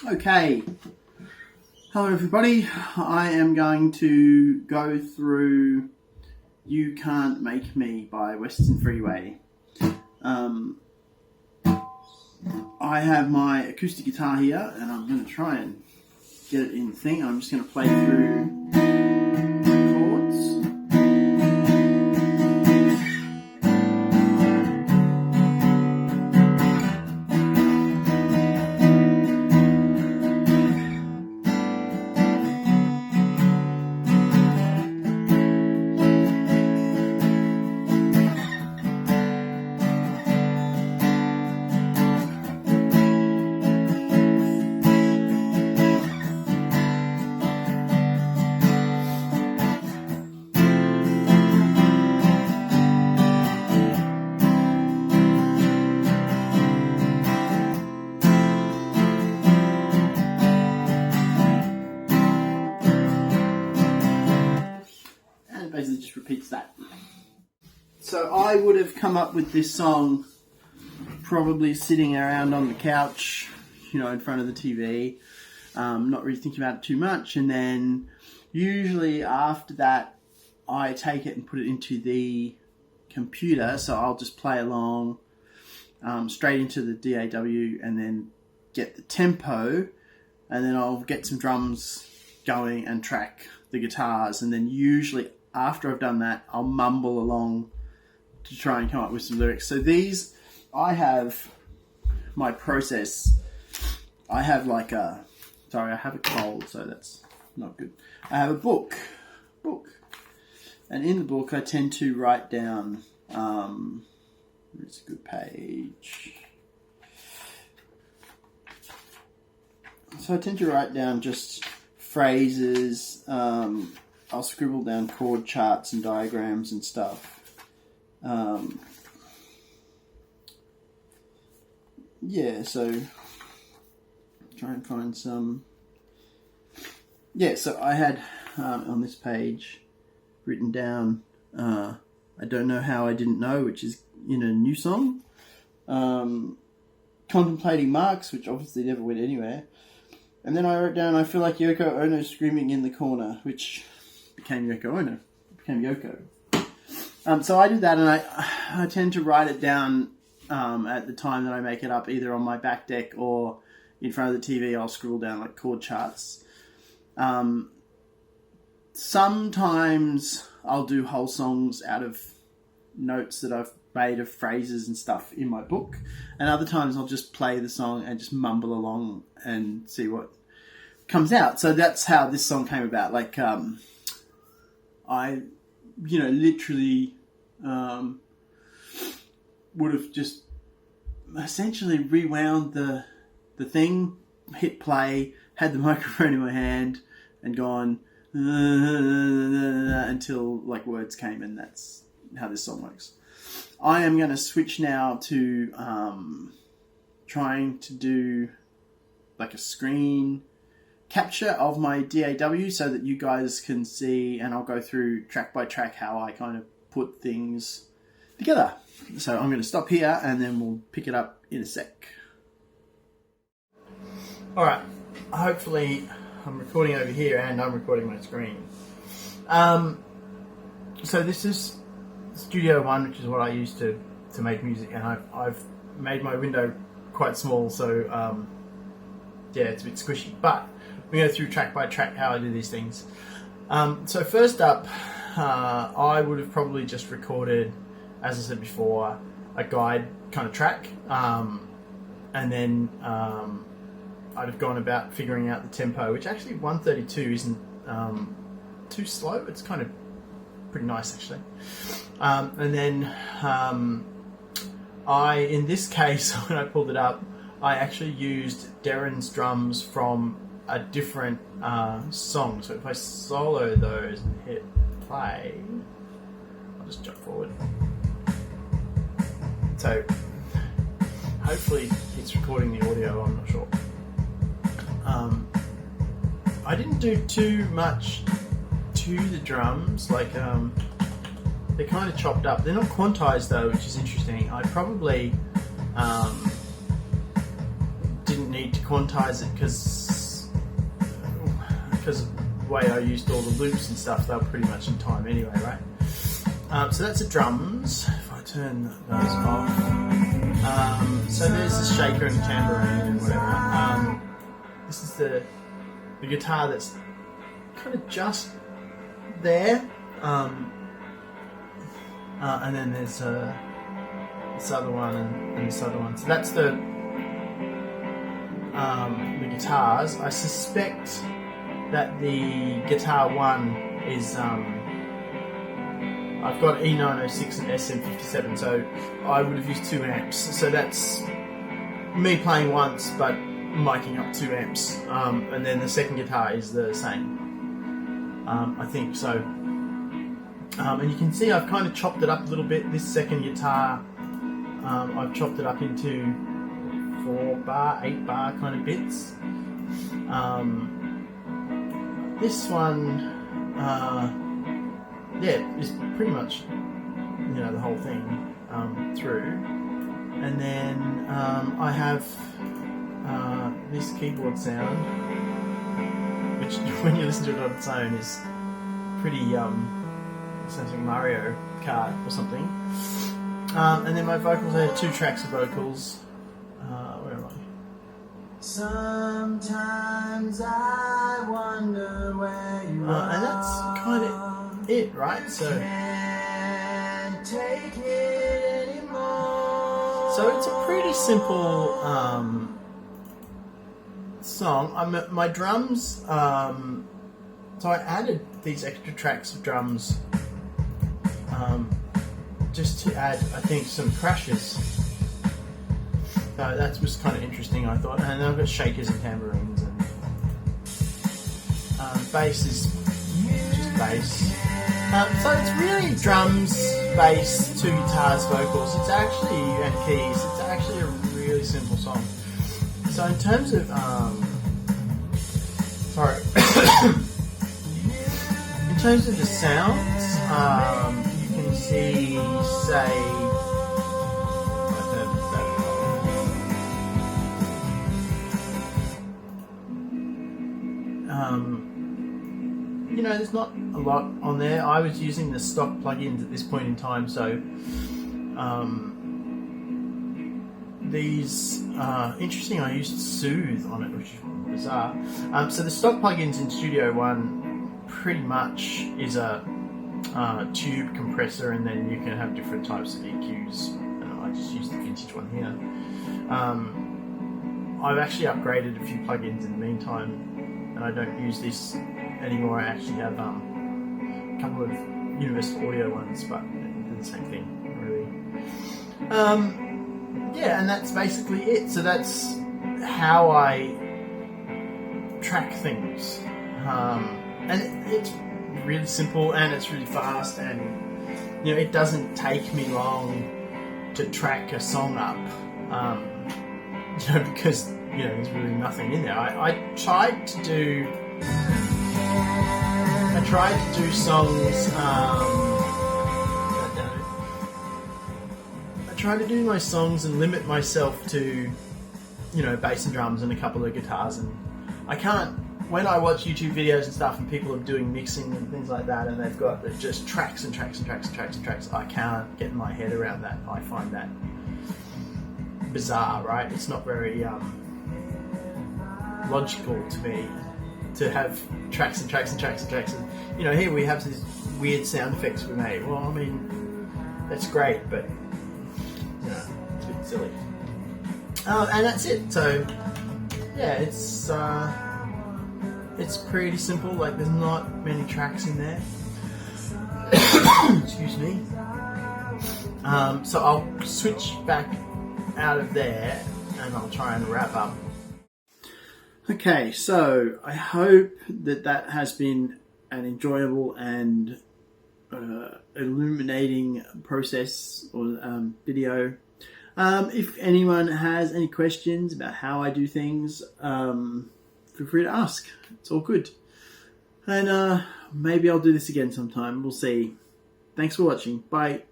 Okay, hello everybody. I am going to go through You Can't Make Me by Western Freeway. I have my acoustic guitar here and I'm going to try and get it in the thing. I'm just going to play through the chords. Basically just repeats that. So I would have come up with this song probably sitting around on the couch, in front of the TV, not really thinking about it too much, and then usually after that I take it and put it into the computer, so I'll just play along straight into the DAW and then get the tempo, and then I'll get some drums going and track the guitars, and then usually after I've done that, I'll mumble along to try and come up with some lyrics. So these, I have my process. I have I have a cold, so that's not good. I have a book. And in the book, I tend to write down, it's a good page. So I tend to write down just phrases, I'll scribble down chord charts and diagrams and stuff. So try and find some. So I had on this page written down, I don't know how I didn't know, which is in a new song. Contemplating Marks, which obviously never went anywhere. And then I wrote down, I feel like Yoko Ono screaming in the corner, which became Yoko Ono. It became Yoko. So I did that, and I tend to write it down at the time that I make it up, either on my back deck or in front of the TV. I'll scribble down like chord charts. Sometimes I'll do whole songs out of notes that I've made of phrases and stuff in my book, and other times I'll just play the song and just mumble along and see what comes out. So that's how this song came about. I literally would have just essentially rewound the thing, hit play, had the microphone in my hand and gone until words came, and that's how this song works. I am going to switch now to trying to do a screen capture of my DAW so that you guys can see, and I'll go through track by track how I kind of put things together. So I'm going to stop here and then we'll pick it up in a sec. Alright, hopefully I'm recording over here and I'm recording my screen. So this is Studio One, which is what I use to make music, and I've made my window quite small, so it's a bit squishy, but we go through track by track how I do these things. So first up, I would have probably just recorded, as I said before, a guide kind of track, and then I'd have gone about figuring out the tempo, which actually 132 isn't too slow. It's kind of pretty nice actually. And then in this case, when I pulled it up, I actually used Darren's drums from a different song. So if I solo those and hit play, I'll just jump forward. So hopefully it's recording the audio, I'm not sure. I didn't do too much to the drums, they're kind of chopped up. They're not quantized though, which is interesting. I probably didn't need need to quantize it because of the way I used all the loops and stuff. They were pretty much in time anyway, right? So that's the drums. If I turn those off. So there's the shaker and tambourine and whatever. This is the guitar that's kind of just there. And then there's this other one and this other one. So that's the guitars. I suspect that the guitar one is I've got E906 and SM57, so I would have used 2 amps. So that's me playing once, but miking up 2 amps. And then the second guitar is the same. I think so. And you can see I've kind of chopped it up a little bit. This second guitar, I've chopped it up into 4-bar, 8-bar kind of bits. This one, is pretty much, the whole thing through. And then I have this keyboard sound, which when you listen to it on its own is pretty, sounds like Mario Kart or something. And then my vocals, I have 2 tracks of vocals. Where am I? Sometimes I wonder where you are. And that's kind of it, right? So take it anymore. So it's a pretty simple song. My drums, so I added these extra tracks of drums just to add, I think, some crashes. So that was kind of interesting, I thought. And then I've got shakers and tambourines, and bass is just bass. So it's really drums, bass, 2 guitars, vocals. It's actually, and keys. It's actually a really simple song. So in terms of, in terms of the sounds, you can see, say, there's not a lot on there. I was using the stock plugins at this point in time, so these interesting. I used Soothe on it, which is bizarre. So the stock plugins in Studio One pretty much is a tube compressor, and then you can have different types of EQs. I just used the vintage one here. I've actually upgraded a few plugins in the meantime, and I don't use this anymore. I actually have a couple of Universal Audio ones, but they do the same thing, really. And that's basically it. So that's how I track things. And it's really simple, and it's really fast, and it doesn't take me long to track a song up. Because there's really nothing in there. I tried to do songs. I tried to do my songs and limit myself to, bass and drums and a couple of guitars, and I can't. When I watch YouTube videos and stuff, and people are doing mixing and things like that, and they've got just tracks and tracks and tracks and tracks and tracks, I can't get my head around that. I find that bizarre, right? It's not very logical to me to have tracks and tracks and tracks and tracks. And here we have these weird sound effects we made. Well, I mean, that's great, but it's a bit silly. And that's it. So yeah, it's pretty simple. Like, there's not many tracks in there. Excuse me. So I'll switch back out of there and I'll try and wrap up. Okay, so I hope that has been an enjoyable and illuminating process or video. If anyone has any questions about how I do things, feel free to ask. It's all good. And maybe I'll do this again sometime. We'll see. Thanks for watching. Bye.